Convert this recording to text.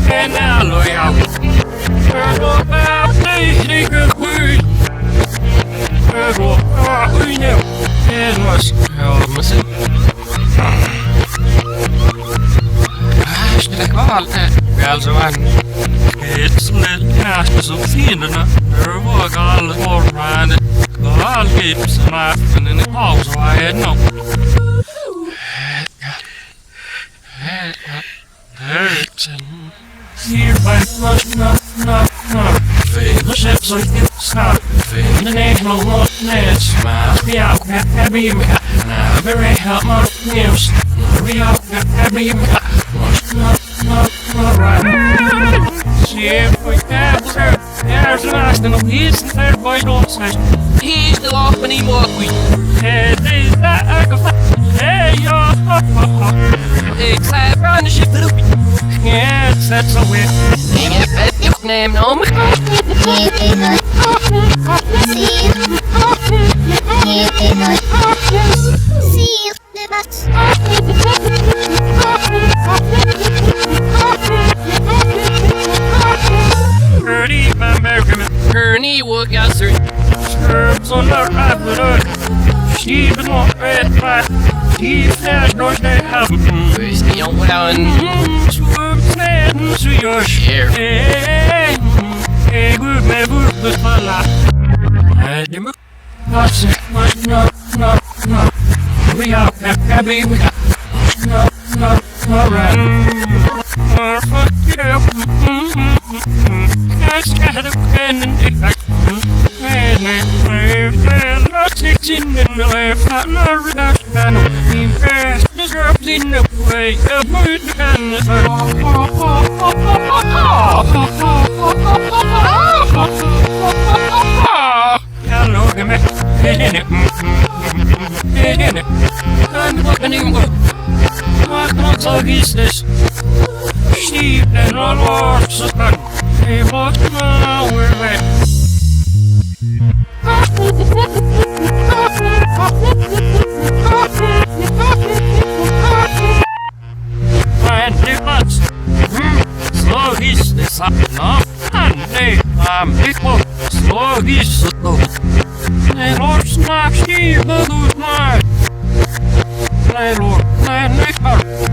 En allo jou. Erop af tegen goed. Erop af nu. Het was helemaal. Sterk altijd. Wel zo aan. Het is net naast zo vrienden. Er wordt alles voorbij. Al gips en affen in de pauze waar je nog. Hierbij vele chips uit dit schaap. Vele Nederland nog net smaak. Ja, ook heb je me. Nou, weer help maar nieuws. Ja, heb je me. Zie je voor je kabel. Er is naast en nog iets en ver bij de opzij. Hier is de lach van iemand goed. Het is dat ik hey ja. Ik zei van de shift erop. Ja, het zet zo weer. Ik heb het opnemen om me. Ernie would get through. Herbs on the rapid. She's not red flat. She's that noise they have. Where's the young one? Swerves and to your share. Hey, good man, good fella. I didn't watch it. No. We are happy. We got no, alright. Fuck you. That's kind of and like. Not in the life, not reduction. Invest deserves in the way of good and hello, give me. I'm looking in good. What not so is this? Sheep and all horses of fun. They walk now, we're back. And the nuts. So is this up now? And they equal. So is the low. They lost my sheep, the good man. They lost my neck.